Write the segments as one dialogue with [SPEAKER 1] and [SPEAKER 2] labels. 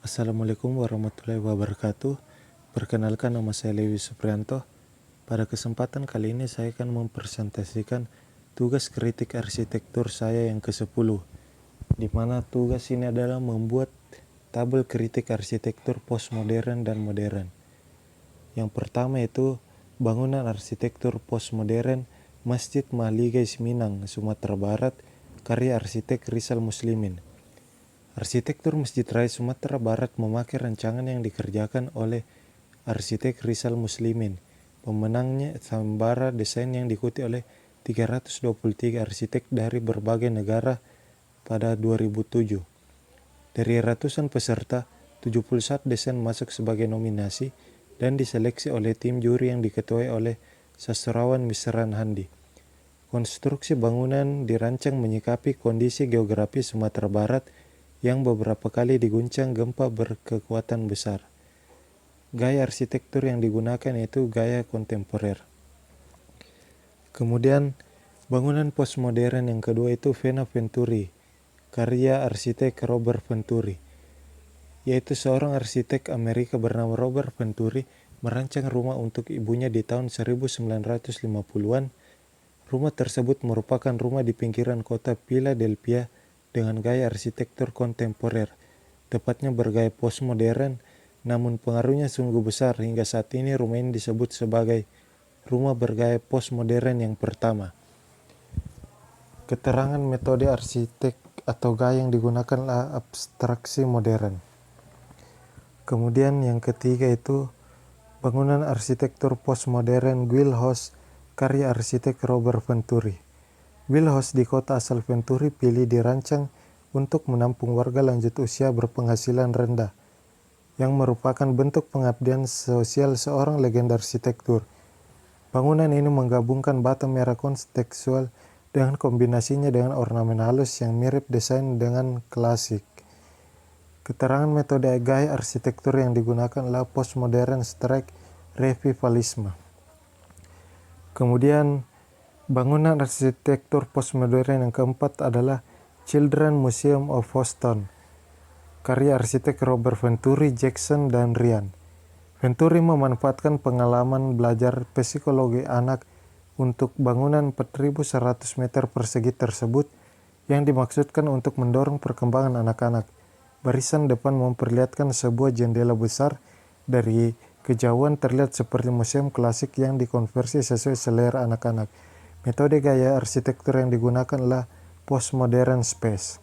[SPEAKER 1] Assalamualaikum warahmatullahi wabarakatuh. Perkenalkan, nama saya Lewi Suprianto. Pada kesempatan kali ini saya akan mempresentasikan tugas kritik arsitektur saya yang ke-10, di mana tugas ini adalah membuat tabel kritik arsitektur postmodern dan modern. Yang pertama itu bangunan arsitektur postmodern Masjid Mahligai Minang, Sumatera Barat, karya arsitek Rizal Muslimin. Arsitektur Masjid Raya Sumatera Barat memakai rancangan yang dikerjakan oleh arsitek Rizal Muslimin. Pemenangnya sayembara desain yang diikuti oleh 323 arsitek dari berbagai negara pada 2007. Dari ratusan peserta, 71 desain masuk sebagai nominasi dan diseleksi oleh tim juri yang diketuai oleh sastrawan Misran Handi. Konstruksi bangunan dirancang menyikapi kondisi geografi Sumatera Barat yang beberapa kali diguncang gempa berkekuatan besar. Gaya arsitektur yang digunakan yaitu gaya kontemporer. Kemudian bangunan postmodern yang kedua itu Vena Venturi, karya arsitek Robert Venturi, yaitu seorang arsitek Amerika bernama Robert Venturi merancang rumah untuk ibunya di tahun 1950-an. Rumah tersebut merupakan rumah di pinggiran kota Philadelphia dengan gaya arsitektur kontemporer, tepatnya bergaya postmodern, namun pengaruhnya sungguh besar hingga saat ini rumah ini disebut sebagai rumah bergaya postmodern yang pertama. Keterangan metode arsitek atau gaya yang digunakan adalah abstraksi modern. Kemudian yang ketiga itu bangunan arsitektur postmodern Guildhall, karya arsitek Robert Venturi. Guildhall di kota asal Venturi pilih dirancang untuk menampung warga lanjut usia berpenghasilan rendah, yang merupakan bentuk pengabdian sosial seorang legenda arsitektur. Bangunan ini menggabungkan bata merah kontekstual dengan kombinasinya dengan ornamen halus yang mirip desain dengan klasik. Keterangan metode gaya arsitektur yang digunakan adalah postmodern / revivalisme. Kemudian bangunan arsitektur postmodern yang keempat adalah Children's Museum of Boston, karya arsitek Robert Venturi, Jackson, dan Ryan. Venturi memanfaatkan pengalaman belajar psikologi anak untuk bangunan 4.100 meter persegi tersebut yang dimaksudkan untuk mendorong perkembangan anak-anak. Barisan depan memperlihatkan sebuah jendela besar, dari kejauhan terlihat seperti museum klasik yang dikonversi sesuai selera anak-anak. Metode gaya arsitektur yang digunakan adalah postmodern space.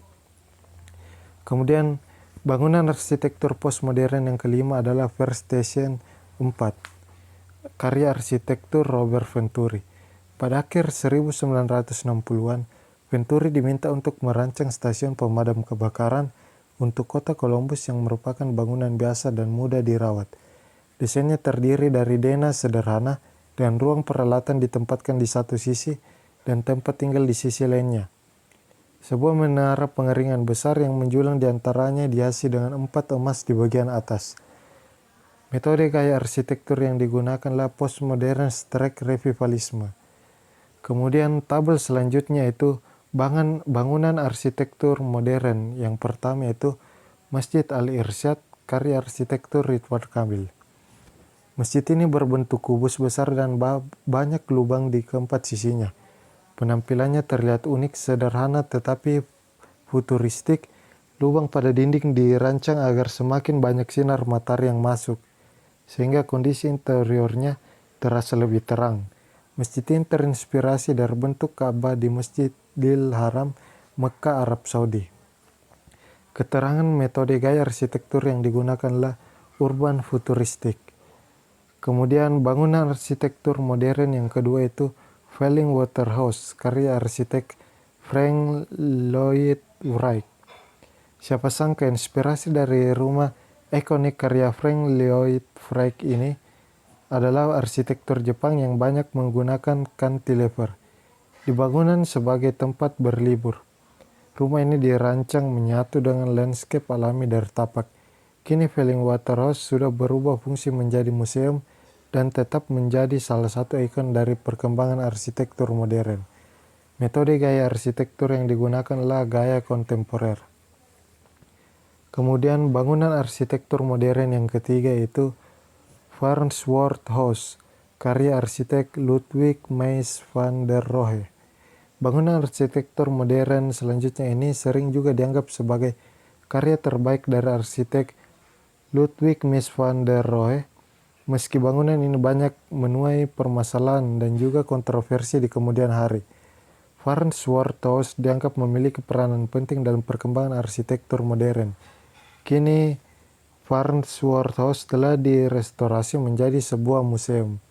[SPEAKER 1] Kemudian bangunan arsitektur postmodern yang kelima adalah First Station 4, karya arsitektur Robert Venturi. Pada akhir 1960-an, Venturi diminta untuk merancang stasiun pemadam kebakaran untuk kota Columbus yang merupakan bangunan biasa dan mudah dirawat. Desainnya terdiri dari denah sederhana dan ruang peralatan ditempatkan di satu sisi dan tempat tinggal di sisi lainnya. Sebuah menara pengeringan besar yang menjulang di antaranya dihiasi dengan 4 emas di bagian atas. Metode gaya arsitektur yang digunakan adalah postmodern / revivalisme. Kemudian tabel selanjutnya itu bangunan arsitektur modern. Yang pertama itu Masjid Al-Irsyad, karya arsitektur Ridwan Kamil. Masjid ini berbentuk kubus besar dan banyak lubang di keempat sisinya. Penampilannya terlihat unik, sederhana tetapi futuristik. Lubang pada dinding dirancang agar semakin banyak sinar matahari yang masuk, sehingga kondisi interiornya terasa lebih terang. Masjid ini terinspirasi dari bentuk Ka'bah di Masjidil Haram, Mekah, Arab Saudi. Keterangan metode gaya arsitektur yang digunakan adalah urban futuristik. Kemudian bangunan arsitektur modern yang kedua itu Fallingwater House, karya arsitek Frank Lloyd Wright. Siapa sangka inspirasi dari rumah ikonik karya Frank Lloyd Wright ini adalah arsitektur Jepang yang banyak menggunakan cantilever di bangunan sebagai tempat berlibur. Rumah ini dirancang menyatu dengan landscape alami dari tapak. Kini Fallingwater House sudah berubah fungsi menjadi museum dan tetap menjadi salah satu ikon dari perkembangan arsitektur modern. Metode gaya arsitektur yang digunakan adalah gaya kontemporer. Kemudian bangunan arsitektur modern yang ketiga itu Farnsworth House, karya arsitek Ludwig Mies van der Rohe. Bangunan arsitektur modern selanjutnya ini sering juga dianggap sebagai karya terbaik dari arsitek Ludwig Mies van der Rohe. Meski bangunan ini banyak menuai permasalahan dan juga kontroversi di kemudian hari, Farnsworth House dianggap memiliki peranan penting dalam perkembangan arsitektur modern. Kini, Farnsworth House telah direstorasi menjadi sebuah museum.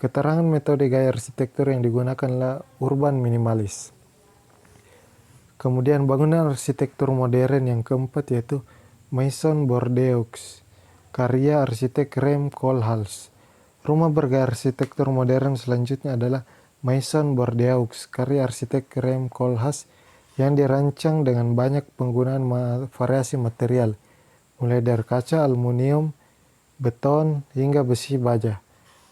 [SPEAKER 1] Keterangan metode gaya arsitektur yang digunakan adalah urban minimalis. Kemudian bangunan arsitektur modern yang keempat yaitu Maison Bordeaux, karya arsitek Rem Koolhaas. Rumah bergaya arsitektur modern selanjutnya adalah Maison Bordeaux, karya arsitek Rem Koolhaas yang dirancang dengan banyak penggunaan variasi material, mulai dari kaca, aluminium, beton, hingga besi baja,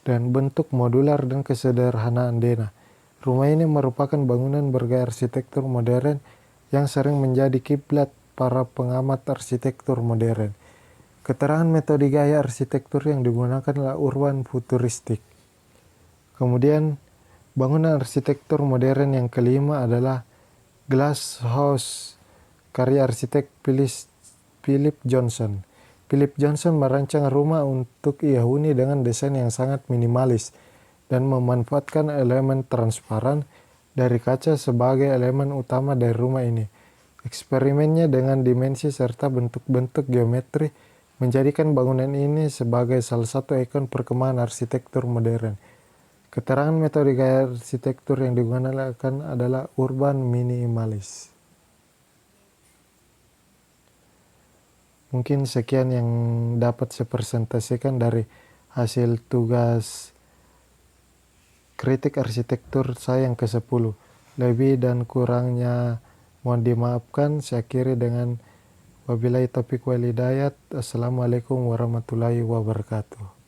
[SPEAKER 1] dan bentuk modular dan kesederhanaan denah. Rumah ini merupakan bangunan bergaya arsitektur modern yang sering menjadi kiblat para pengamat arsitektur modern. Keterangan metode gaya arsitektur yang digunakan adalah urban futuristik. Kemudian, bangunan arsitektur modern yang kelima adalah Glass House, karya arsitek Philip Johnson. Philip Johnson merancang rumah untuk ia huni dengan desain yang sangat minimalis dan memanfaatkan elemen transparan dari kaca sebagai elemen utama dari rumah ini. Eksperimennya dengan dimensi serta bentuk-bentuk geometri menjadikan bangunan ini sebagai salah satu ikon perkembangan arsitektur modern. Keterangan metode gaya arsitektur yang digunakan adalah urban minimalis. Mungkin sekian yang dapat saya presentasikan dari hasil tugas kritik arsitektur saya yang ke-10. Lebih dan kurangnya mohon dimaafkan. Saya akhiri dengan wabillahi taufiq wal hidayah. Assalamualaikum warahmatullahi wabarakatuh.